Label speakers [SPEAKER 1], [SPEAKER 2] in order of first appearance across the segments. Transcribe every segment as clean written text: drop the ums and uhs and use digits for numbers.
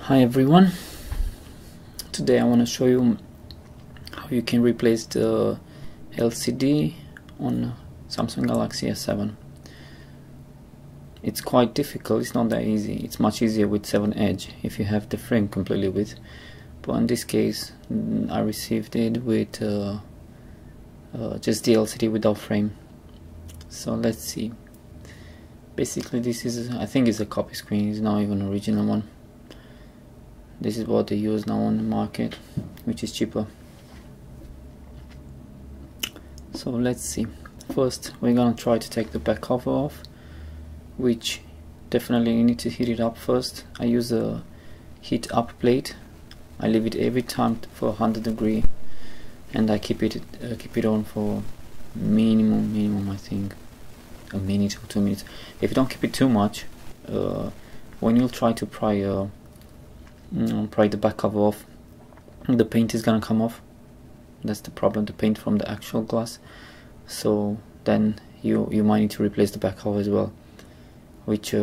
[SPEAKER 1] Hi everyone, today I want to show you how you can replace the LCD on Samsung Galaxy S7. It's quite difficult, it's not that easy. It's much easier with 7 Edge if you have the frame completely with, but in this case I received it with just the LCD without frame. So let's see. Basically this is, I think it's a copy screen, it's not even an original one. This is what they use now on the market, which is cheaper. So let's see. First we're gonna try to take the back cover off, which definitely you need to heat it up first. I use a heat up plate. I leave it every time for 100 degrees, and I keep it on for minimum I think a minute or 2 minutes. If you don't keep it too much, when you'll try to pry the back cover off, the paint is gonna come off. That's the problem, the paint from the actual glass. So then you might need to replace the back cover as well, which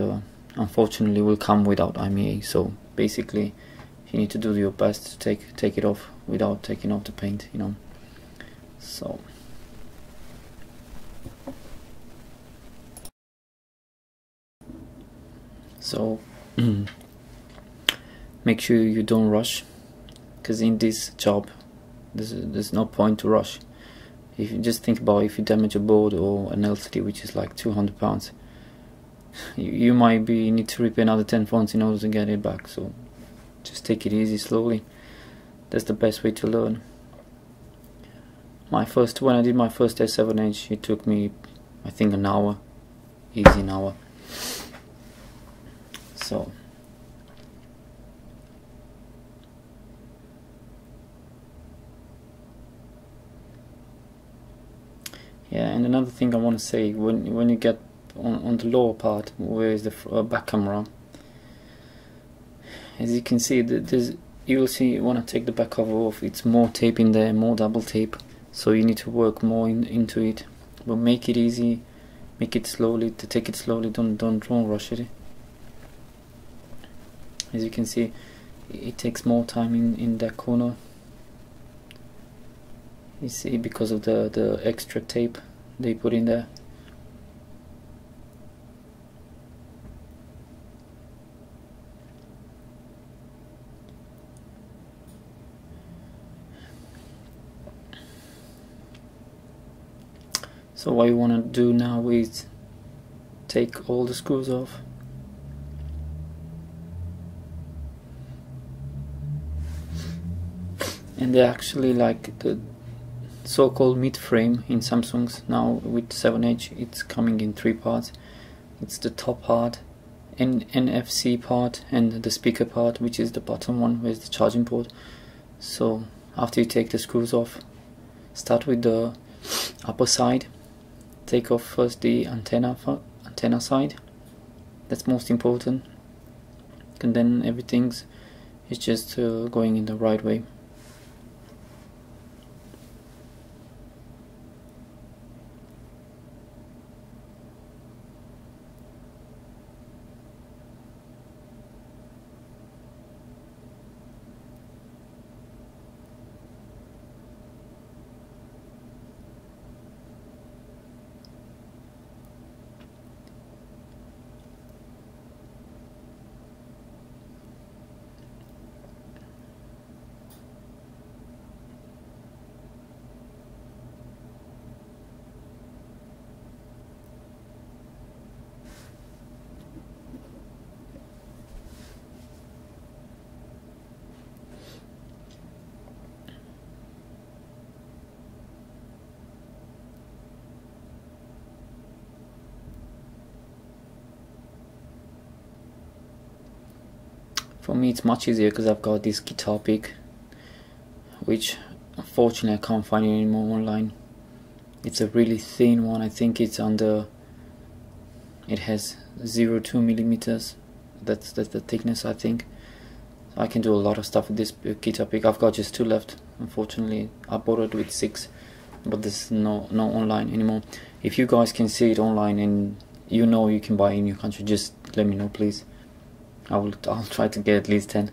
[SPEAKER 1] unfortunately will come without IMEI. So basically you need to do your best to take it off without taking off the paint, you know. So make sure you don't rush, because in this job there's no point to rush. If you just think about, if you damage a board or an LCD which is like 200 pounds, you might need to repair another 10 phones in order to get it back. So just take it easy, slowly. That's the best way to learn. When I did my first S7 Edge, it took me I think an hour, easy an hour. So yeah, and another thing I want to say, when you get on the lower part where is the back camera, as you can see, you will see when I take the back cover off, it's more tape in there, more double tape, so you need to work more into it. But make it easy, make it slowly, take it slowly, don't rush it. As you can see, it takes more time in that corner. You see, because of the extra tape they put in there. So what you want to do now is take all the screws off. And they're actually like the so-called mid-frame in Samsung's now with 7 Edge. It's coming in 3 parts. It's the top part, NFC part, and the speaker part, which is the bottom one, where's the charging port. So after you take the screws off, start with the upper side. Take off first the antenna side. That's most important, and then everything's just going in the right way. For me it's much easier because I've got this guitar pick, which unfortunately I can't find it anymore online. It's a really thin one. I think it's under, it has 0.2 millimeters. That's the thickness, I think. So I can do a lot of stuff with this guitar pick. I've got just 2 left, unfortunately. I bought it with 6, but there's no online anymore. If you guys can see it online and you know you can buy in your country, just let me know, please. I'll try to get at least 10.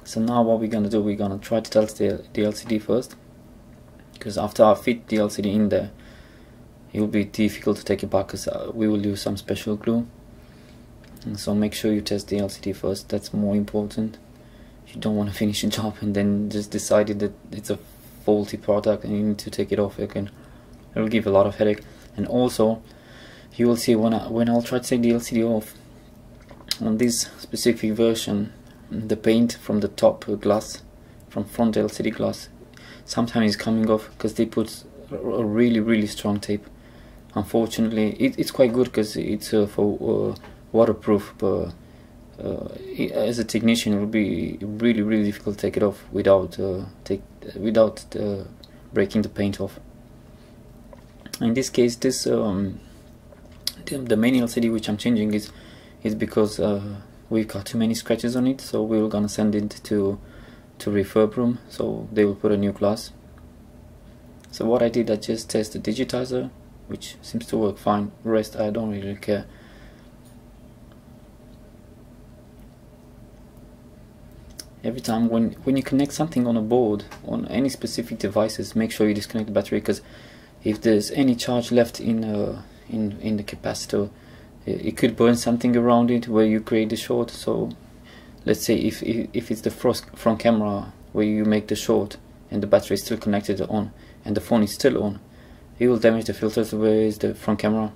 [SPEAKER 1] So now what we're gonna do, we're gonna try to test the LCD first, because after I fit the LCD in there, it will be difficult to take it back, because we will use some special glue. And so make sure you test the LCD first, that's more important. You don't want to finish a job and then just decided that it's a faulty product and you need to take it off again. It will give a lot of headache. And also you will see when I'll try to take the LCD off, on this specific version, the paint from the top glass, from front LCD glass, sometimes is coming off because they put a really strong tape. Unfortunately, it's quite good because it's for waterproof, but as a technician it would be really difficult to take it off without breaking the paint off. In this case, this the main LCD which I'm changing is because we've got too many scratches on it, so we're gonna send it to refurb room, so they will put a new glass. So what I did, I just tested the digitizer, which seems to work fine. Rest I don't really care. Every time when you connect something on a board, on any specific devices, make sure you disconnect the battery, because if there's any charge left in the capacitor, it could burn something around it where you create the short. So let's say if it's the front camera where you make the short and the battery is still connected on and the phone is still on, it will damage the filters where is the front camera,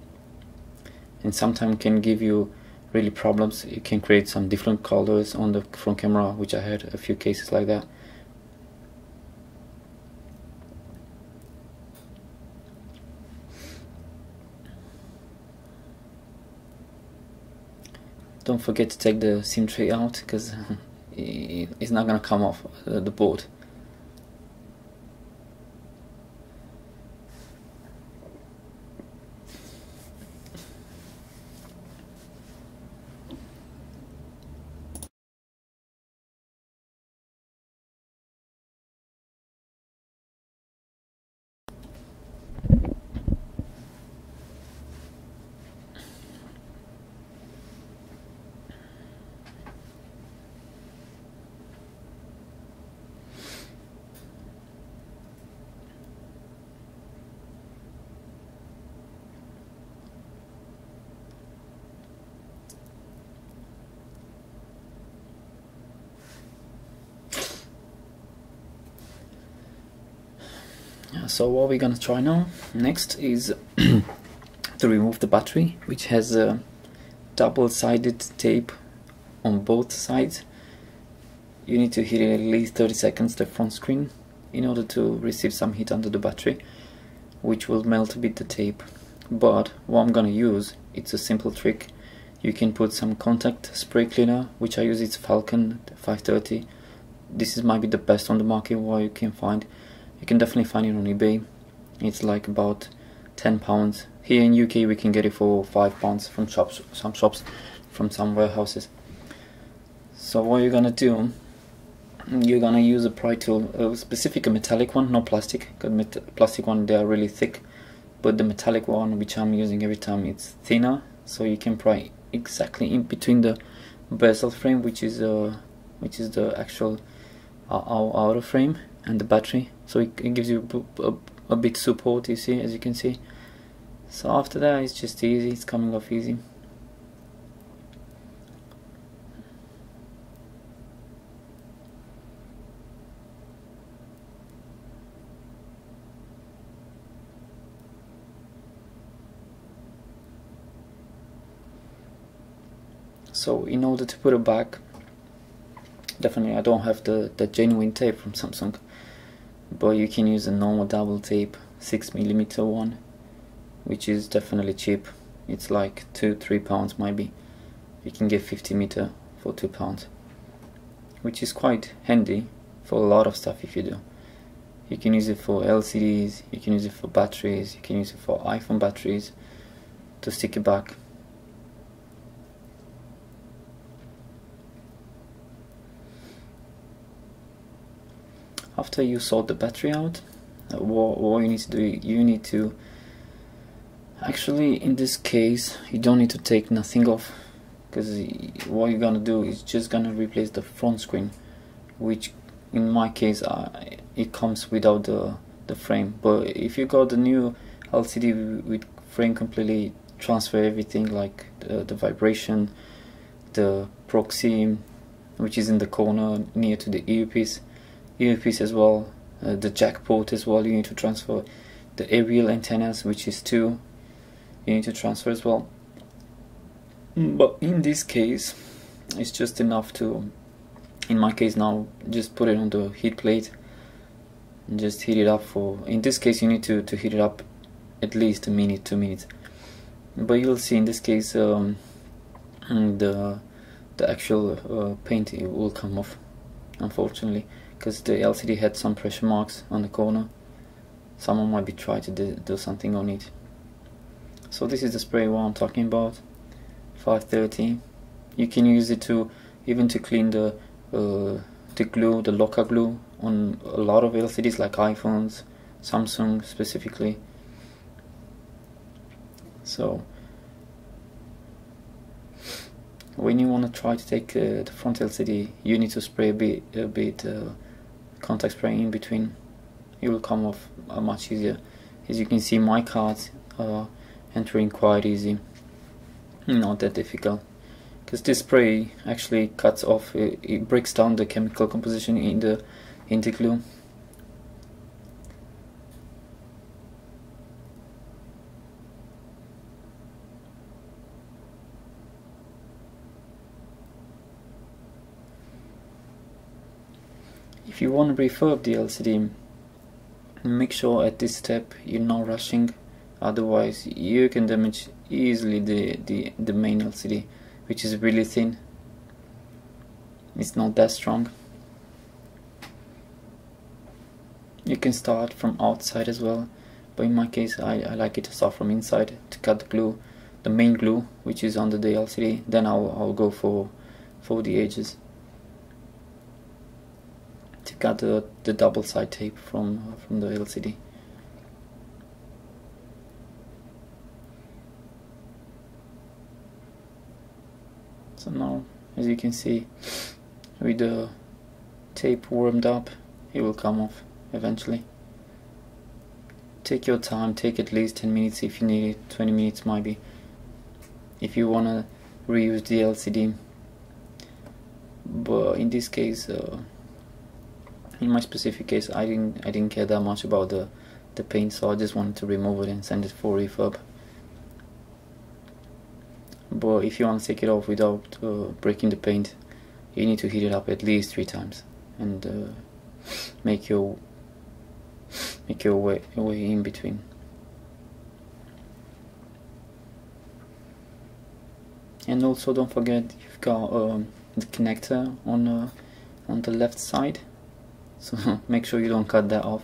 [SPEAKER 1] and sometimes can give you really problems. It can create some different colors on the front camera, which I had a few cases like that. Don't forget to take the SIM tray out, because it's not gonna come off the board. So what we're gonna try now next is to remove the battery, which has a double-sided tape on both sides. You need to heat it at least 30 seconds, the front screen, in order to receive some heat under the battery, which will melt a bit the tape. But what I'm gonna use, it's a simple trick. You can put some contact spray cleaner, which I use, it's Falcon 530. This might be the best on the market what you can find. You can definitely find it on eBay. It's like about £10. Here in UK we can get it for £5 from some shops, from some warehouses. So what you're gonna do, you're gonna use a pry tool, a specific metallic one, not plastic, because plastic one they are really thick, but the metallic one which I'm using every time, it's thinner, so you can pry exactly in between the bezel frame, which is the actual outer frame, and the battery, so it gives you a bit support, you see, as you can see. So after that it's just easy, it's coming off easy. So in order to put it back, definitely I don't have the genuine tape from Samsung, but you can use a normal double tape, 6mm one, which is definitely cheap. It's like £2-3 maybe. You can get 50m for £2, which is quite handy for a lot of stuff. If you do, you can use it for LCDs, you can use it for batteries, you can use it for iPhone batteries to stick it back. After you sort the battery out, what you need to do, you need to, actually in this case you don't need to take nothing off, because what you're gonna do is just gonna replace the front screen which in my case it comes without the frame. But if you got the new LCD with frame, completely transfer everything, like the vibration, the proxy, which is in the corner near to the earpiece as well, the jack port as well, you need to transfer. The aerial antennas, which is 2, you need to transfer as well. But in this case it's just enough to, in my case now, just put it on the heat plate and just heat it up for, in this case you need to heat it up at least a minute, 2 minutes. But you'll see in this case the actual paint, it will come off, unfortunately, because the LCD had some pressure marks on the corner. Someone might be trying to do something on it. So this is the spray what I'm talking about, 530. You can use it to even to clean the glue, the locker glue on a lot of LCDs like iPhones, Samsung specifically. So when you want to try to take the front LCD, you need to spray a bit contact spray in between. It will come off much easier. As you can see, my cards are entering quite easy, not that difficult, because this spray actually cuts off, it breaks down the chemical composition in the glue. If you want to refurb the LCD, make sure at this step you're not rushing, otherwise you can damage easily the main LCD, which is really thin. It's not that strong. You can start from outside as well, but in my case I like it to start from inside to cut the glue, the main glue which is under the LCD. Then I'll go for the edges to cut the double side tape from the LCD. So now, as you can see, with the tape warmed up, it will come off eventually. Take your time, take at least 10 minutes if you need it, 20 minutes maybe, if you want to reuse the LCD. But in this case, in my specific case, I didn't care that much about the paint, so I just wanted to remove it and send it for refurb. But if you want to take it off without breaking the paint, you need to heat it up at least 3 times and make your way in between. And also don't forget, you've got the connector on the left side, so make sure you don't cut that off.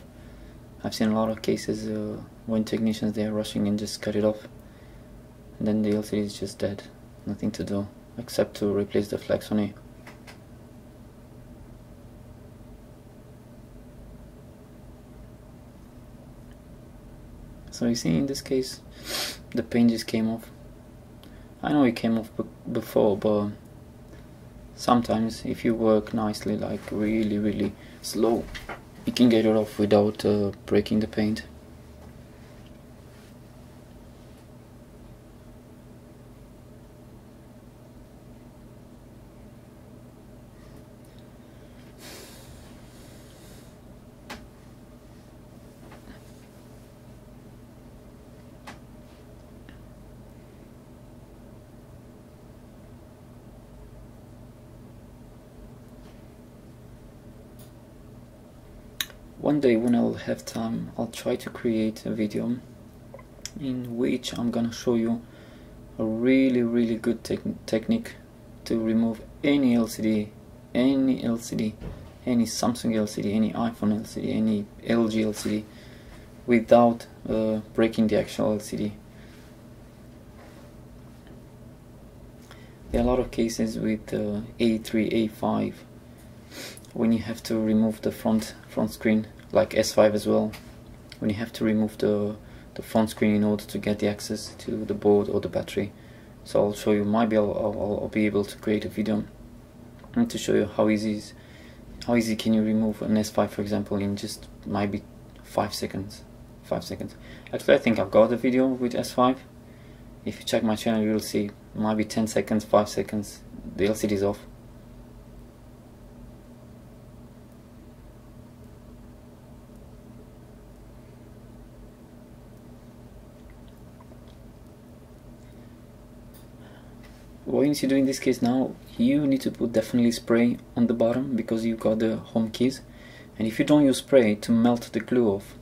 [SPEAKER 1] I've seen a lot of cases when technicians, they're rushing and just cut it off, and then the LCD is just dead, nothing to do except to replace the flex on it. So you see, in this case the paint just came off. I know it came off before, but sometimes if you work nicely, like really slow, you can get it off without breaking the paint. One day when I'll have time, I'll try to create a video in which I'm gonna show you a really good technique to remove any LCD, any Samsung LCD, any iPhone LCD, any LG LCD, without breaking the actual LCD. There are a lot of cases with A3, A5, when you have to remove the front screen, like S5 as well, when you have to remove the front screen in order to get the access to the board or the battery. So I'll show you, maybe I'll be able to create a video and to show you how easy how easy can you remove an S5, for example, in just maybe 5 seconds. 5 seconds. Actually, I think I've got a video with S5. If you check my channel, you'll see maybe 10 seconds, 5 seconds, the LCD is off. What you need to do in this case now, you need to put definitely spray on the bottom because you've got the home keys, and if you don't use spray to melt the glue off,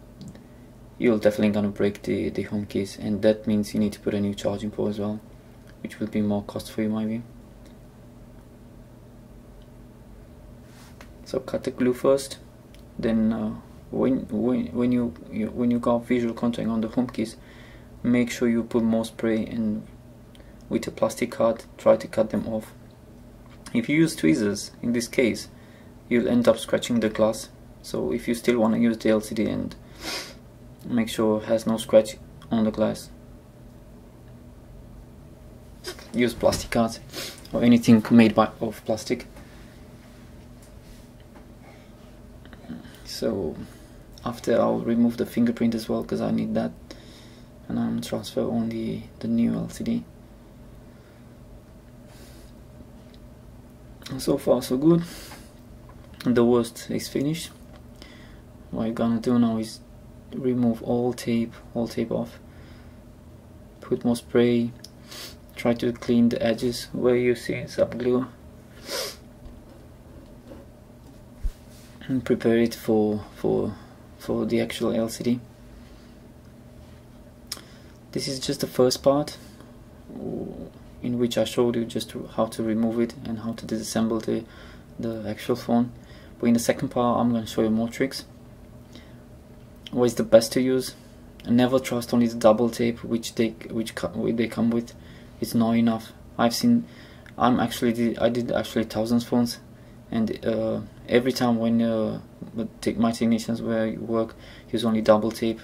[SPEAKER 1] you're definitely gonna break the home keys, and that means you need to put a new charging port as well, which will be more cost for you maybe. So cut the glue first, then when you got visual contact on the home keys, make sure you put more spray, and with a plastic card try to cut them off. If you use tweezers in this case, you'll end up scratching the glass, so if you still want to use the LCD, and make sure it has no scratch on the glass, use plastic cards or anything made of plastic. So after, I'll remove the fingerprint as well because I need that, and I'm transfer on the new LCD. So far so good. The worst is finished. What you're gonna do now is remove all tape off, put more spray, try to clean the edges where you see some glue, and prepare it for the actual LCD. This is just the first part in which I showed you just how to remove it and how to disassemble the actual phone. But in the second part, I'm going to show you more tricks. What is the best to use? And never trust only the double tape which they come with. It's not enough. I did actually thousands phones, and every time when my technicians where I work use only double tape,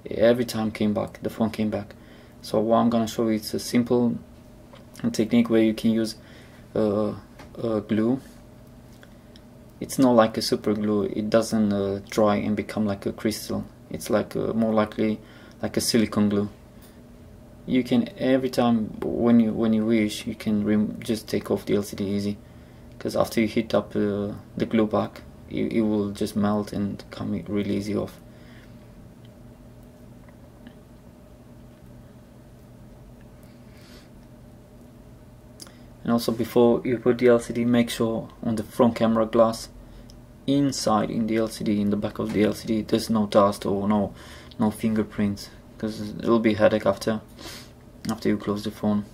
[SPEAKER 1] every time the phone came back. So what I'm gonna show you is a simple technique where you can use glue. It's not like a super glue. It doesn't dry and become like a crystal. It's like more likely like a silicone glue. You can every time when you wish, you can just take off the LCD easy, because after you heat up the glue back, it will just melt and come really easy off. And also, before you put the LCD, make sure on the front camera glass inside in the LCD, in the back of the LCD, there's no dust or no fingerprints, because it'll be a headache after you close the phone.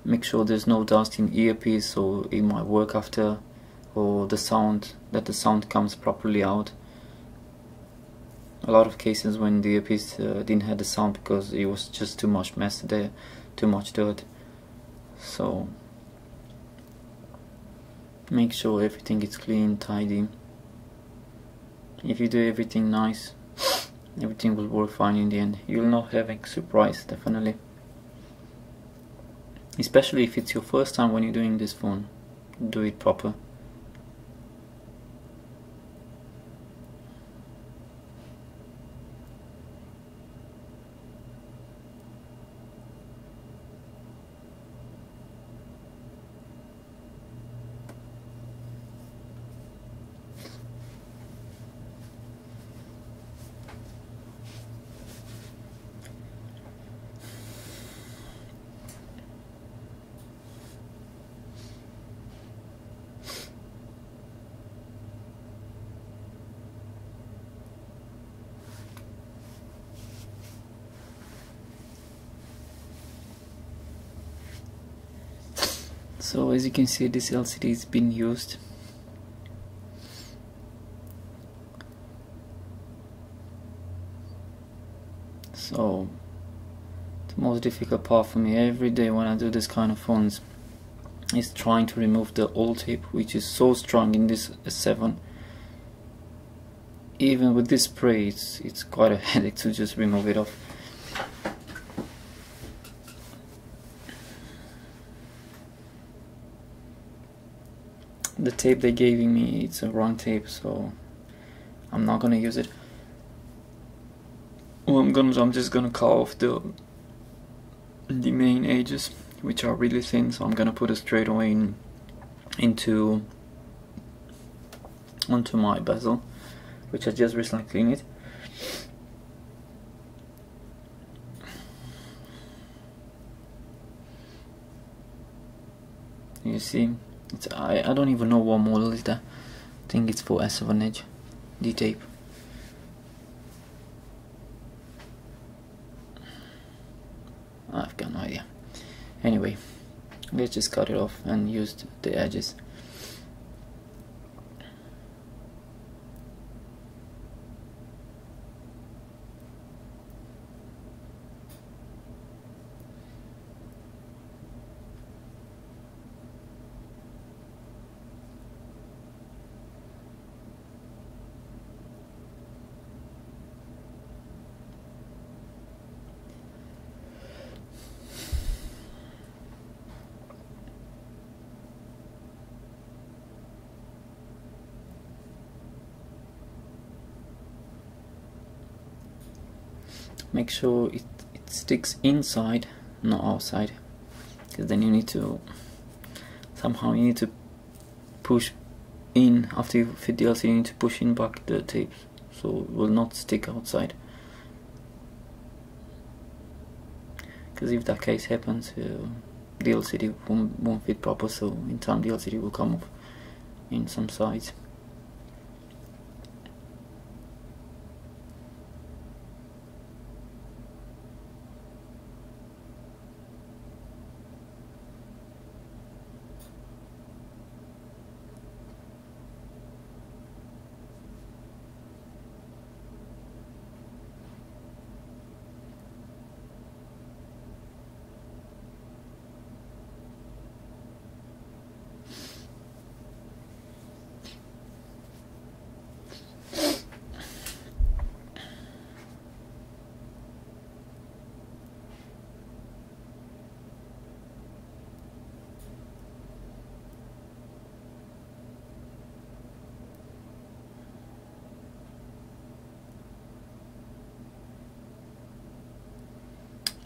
[SPEAKER 1] Make sure there's no dust in earpiece, so it might work after, or the sound comes properly out. A lot of cases when the earpiece didn't have the sound because it was just too much mess there, too much dirt. So make sure everything is clean, tidy. If you do everything nice, everything will work fine in the end. You'll not have a surprise, definitely. Especially if it's your first time when you're doing this phone, do it proper. So as you can see, this LCD is being used. So the most difficult part for me every day when I do this kind of phones is trying to remove the old tape, which is so strong in this S7. Even with this spray, it's quite a headache to just remove it off. the tape they gave me, it's a wrong tape, so I'm not gonna use it. What I'm gonna do, I'm just gonna cut off the main edges, which are really thin, so I'm gonna put it straight away onto my bezel, which I just recently cleaned it. You see, I don't even know what model is that. I think it's for S7 Edge D tape. I've got no idea. Anyway, let's just cut it off and use the edges. Make sure it sticks inside, not outside, because then you need to push in. After you fit the LCD, you need to push in back the tape, so it will not stick outside. Because if that case happens, the LCD won't fit proper, so in time the LCD will come off in some sides.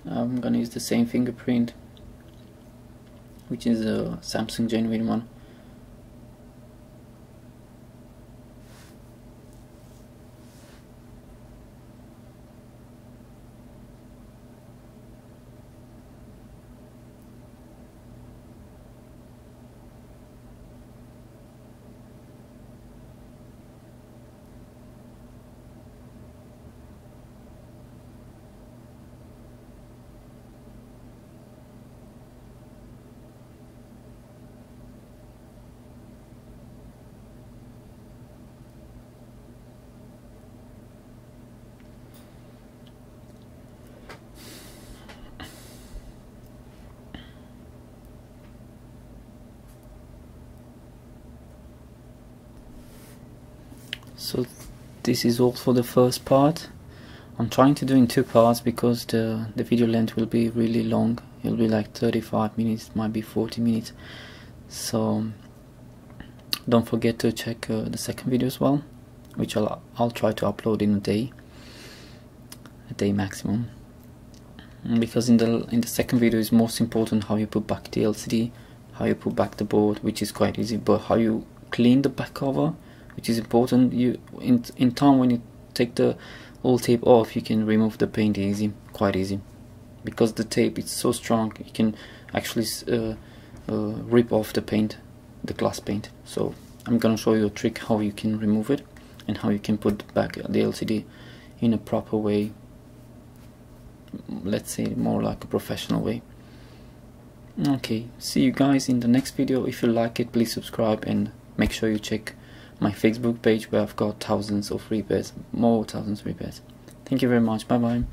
[SPEAKER 1] I'm gonna use the same fingerprint, which is a Samsung genuine one. So this is all for the first part. I'm trying to do in 2 parts because the video length will be really long. It'll be like 35 minutes, might be 40 minutes. So don't forget to check the second video as well, which I'll try to upload in a day maximum. Because in the second video is most important how you put back the LCD, how you put back the board, which is quite easy, but how you clean the back cover, which is important. You in time when you take the old tape off, you can remove the paint quite easy, because the tape is so strong you can actually rip off the paint, the glass paint. So I'm gonna show you a trick how you can remove it and how you can put back the LCD in a proper way, let's say more like a professional way. Okay, see you guys in the next video. If you like it, please subscribe and make sure you check my Facebook page where I've got thousands of repairs, more thousands of repairs. Thank you very much. Bye bye.